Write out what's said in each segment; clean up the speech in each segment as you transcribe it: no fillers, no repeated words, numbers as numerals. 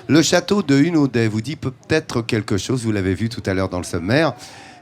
Le château de Hunaudet vous dit peut-être quelque chose, vous l'avez vu tout à l'heure dans le sommaire.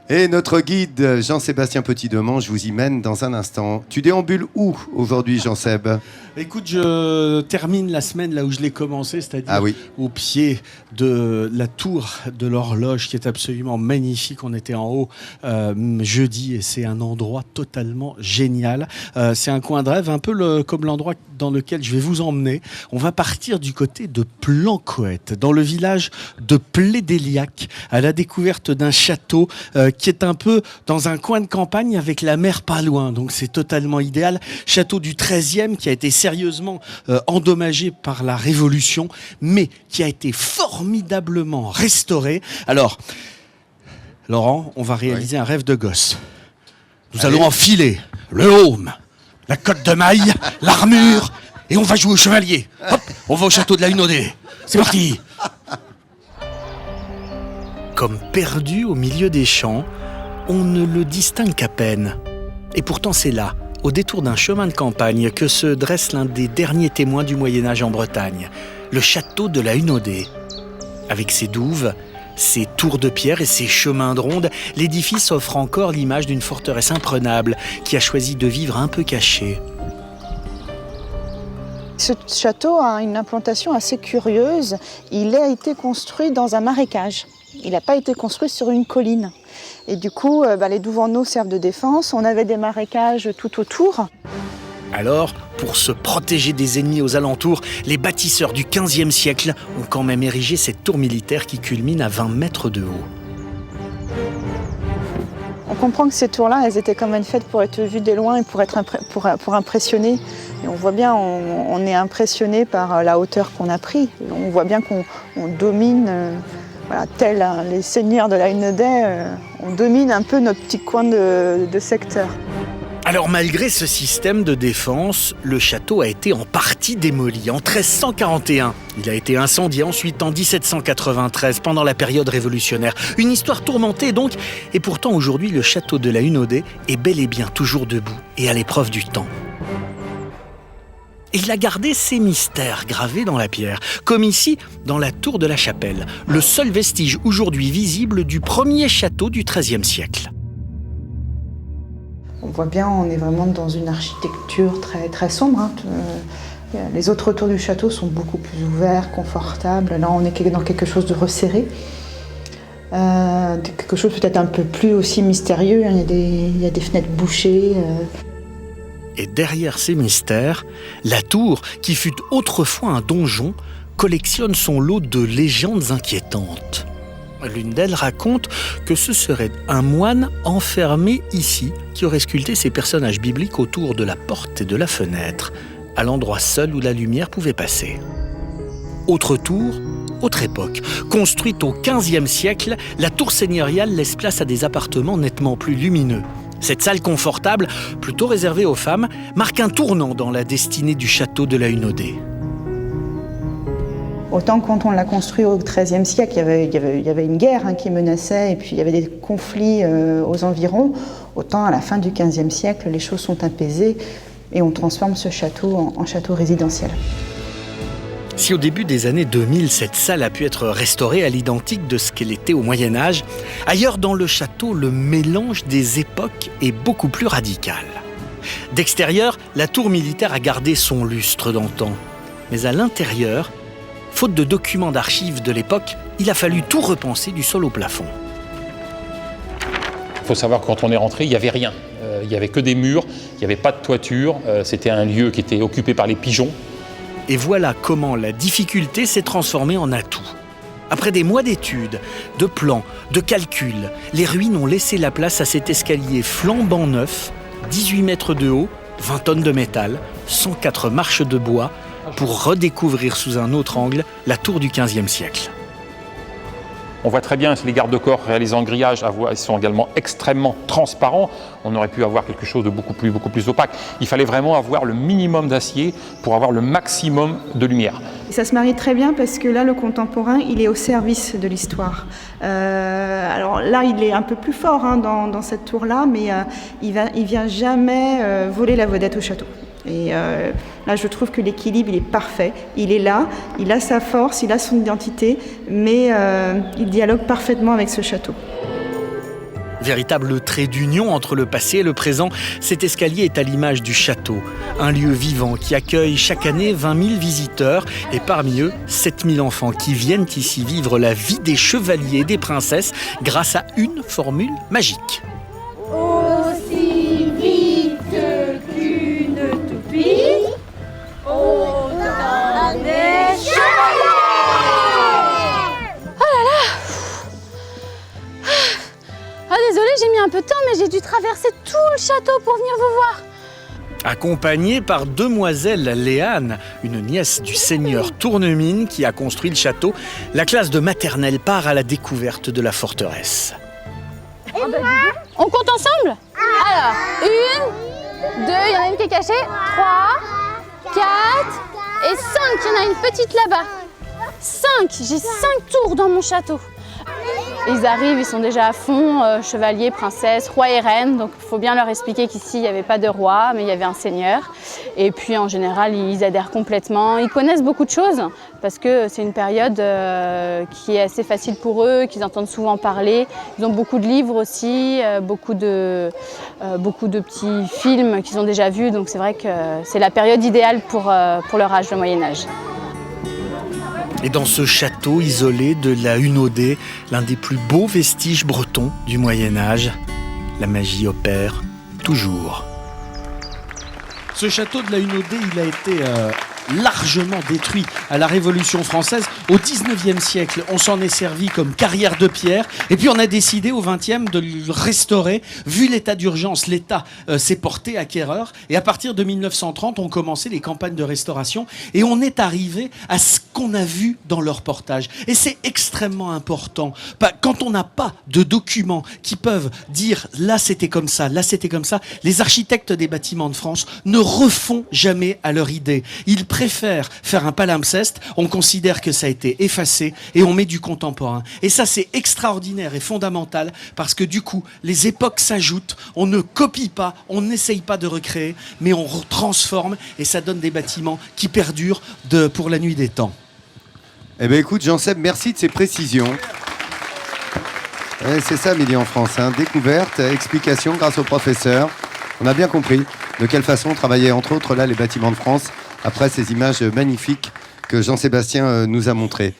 Et notre guide Jean-Sébastien Petit-Demange vous y mène dans un instant. Tu déambules où aujourd'hui, Jean-Seb ? Écoute, je termine la semaine là où je l'ai commencé, c'est-à-dire au pied de la tour de l'horloge qui est absolument magnifique. On était en haut jeudi et c'est un endroit totalement génial. C'est un coin de rêve, un peu comme l'endroit dans lequel je vais vous emmener. On va partir du côté de Plancoët, dans le village de Plédéliac, à la découverte d'un château qui est un peu dans un coin de campagne avec la mer pas loin. Donc c'est totalement idéal. Château du 13e qui a été sérieusement endommagé par la Révolution, mais qui a été formidablement restauré. Alors, Laurent, on va réaliser un rêve de gosse. Nous allons enfiler le haume, la cotte de maille, l'armure, et on va jouer au chevalier. Hop, on va au château de la Hunaudet. C'est parti. Comme perdu au milieu des champs, on ne le distingue qu'à peine. Et pourtant c'est là, au détour d'un chemin de campagne, que se dresse l'un des derniers témoins du Moyen-Âge en Bretagne, le château de la Hunaudet. Avec ses douves, ses tours de pierre et ses chemins de ronde, l'édifice offre encore l'image d'une forteresse imprenable qui a choisi de vivre un peu cachée. Ce château a une implantation assez curieuse. Il a été construit dans un marécage. Il n'a pas été construit sur une colline. Et du coup, les douves en eau servent de défense. On avait des marécages tout autour. Alors, pour se protéger des ennemis aux alentours, les bâtisseurs du XVe siècle ont quand même érigé cette tour militaire qui culmine à 20 mètres de haut. On comprend que ces tours-là, elles étaient quand même faites pour être vues de loin et pour impressionner. Et on voit bien, on est impressionné par la hauteur qu'on a pris. On voit bien qu'on domine, tels les seigneurs de la Hunaudet, on domine un peu notre petit coin de secteur. Alors malgré ce système de défense, le château a été en partie démoli en 1341. Il a été incendié ensuite en 1793 pendant la période révolutionnaire. Une histoire tourmentée donc, et pourtant aujourd'hui le château de la Hunaudet est bel et bien toujours debout et à l'épreuve du temps. Et il a gardé ses mystères gravés dans la pierre, comme ici dans la tour de la Chapelle, le seul vestige aujourd'hui visible du premier château du XIIIe siècle. On voit bien, on est vraiment dans une architecture très, très sombre. Les autres tours du château sont beaucoup plus ouverts, confortables. Là, on est dans quelque chose de resserré. Quelque chose peut-être un peu plus aussi mystérieux. Il y a des fenêtres bouchées. Et derrière ces mystères, la tour, qui fut autrefois un donjon, collectionne son lot de légendes inquiétantes. L'une d'elles raconte que ce serait un moine enfermé ici qui aurait sculpté ces personnages bibliques autour de la porte et de la fenêtre, à l'endroit seul où la lumière pouvait passer. Autre tour, autre époque. Construite au XVe siècle, la tour seigneuriale laisse place à des appartements nettement plus lumineux. Cette salle confortable, plutôt réservée aux femmes, marque un tournant dans la destinée du château de la Hunaudet. Autant quand on l'a construit au XIIIe siècle, il y avait une guerre qui menaçait et puis il y avait des conflits aux environs. Autant à la fin du XVe siècle, les choses sont apaisées et on transforme ce château en château résidentiel. Si au début des années 2000, cette salle a pu être restaurée à l'identique de ce qu'elle était au Moyen-Âge, ailleurs dans le château, le mélange des époques est beaucoup plus radical. D'extérieur, la tour militaire a gardé son lustre d'antan. Mais à l'intérieur, faute de documents d'archives de l'époque, il a fallu tout repenser du sol au plafond. Il faut savoir que quand on est rentré, il n'y avait rien. Il n'y avait que des murs, il n'y avait pas de toiture. C'était un lieu qui était occupé par les pigeons. Et voilà comment la difficulté s'est transformée en atout. Après des mois d'études, de plans, de calculs, les ruines ont laissé la place à cet escalier flambant neuf, 18 mètres de haut, 20 tonnes de métal, 104 marches de bois, pour redécouvrir sous un autre angle la tour du XVe siècle. On voit très bien les garde-corps réalisés en grillage, ils sont également extrêmement transparents. On aurait pu avoir quelque chose de beaucoup plus opaque. Il fallait vraiment avoir le minimum d'acier pour avoir le maximum de lumière. Et ça se marie très bien parce que là, le contemporain, il est au service de l'histoire. Alors là, il est un peu plus fort dans cette tour-là, mais il vient jamais voler la vedette au château. Et là, je trouve que l'équilibre, il est parfait. Il est là, il a sa force, il a son identité, mais il dialogue parfaitement avec ce château. Véritable trait d'union entre le passé et le présent, cet escalier est à l'image du château. Un lieu vivant qui accueille chaque année 20 000 visiteurs et parmi eux, 7 000 enfants qui viennent ici vivre la vie des chevaliers et des princesses grâce à une formule magique. Aussi vite qu'une toupie, autant des chevaliers. Ah désolée, j'ai mis un peu de temps, mais j'ai dû traverser tout le château pour venir vous voir. Accompagnée par demoiselle Léane, une nièce du seigneur Tournemine qui a construit le château, la classe de maternelle part à la découverte de la forteresse. On compte ensemble ? Alors, 1, 2, il y en a une qui est cachée, 3, 4 et 5, il y en a une petite là-bas. 5, j'ai 5 tours dans mon château. Ils arrivent, ils sont déjà à fond, chevaliers, princesses, rois et reines. Donc il faut bien leur expliquer qu'ici, il n'y avait pas de roi, mais il y avait un seigneur. Et puis en général, ils adhèrent complètement. Ils connaissent beaucoup de choses parce que c'est une période qui est assez facile pour eux, qu'ils entendent souvent parler. Ils ont beaucoup de livres aussi, beaucoup de petits films qu'ils ont déjà vus. Donc c'est vrai que c'est la période idéale pour leur âge, le Moyen-Âge. Et dans ce château isolé de la Hunaudet, l'un des plus beaux vestiges bretons du Moyen-Âge, la magie opère toujours. Ce château de la Hunaudet, il a été largement détruit à la Révolution française. Au 19e siècle, on s'en est servi comme carrière de pierre. Et puis on a décidé au 20e de le restaurer. Vu l'état d'urgence, l'État s'est porté acquéreur. Et à partir de 1930, ont commencé les campagnes de restauration. Et on est arrivé à ce qu'on a vu dans leur reportage. Et c'est extrêmement important. Quand on n'a pas de documents qui peuvent dire là c'était comme ça, là c'était comme ça, les architectes des bâtiments de France ne refont jamais à leur idée. Ils préfèrent faire un palimpseste, on considère que ça a été effacé et on met du contemporain. Et ça, c'est extraordinaire et fondamental parce que du coup, les époques s'ajoutent, on ne copie pas, on n'essaye pas de recréer, mais on transforme et ça donne des bâtiments qui perdurent pour la nuit des temps. Eh bien écoute, Jean-Seb, merci de ces précisions. C'est ça, Midi en France, hein. Découverte, explication grâce au professeur. On a bien compris de quelle façon travaillaient entre autres là les bâtiments de France après ces images magnifiques que Jean-Sébastien nous a montrées.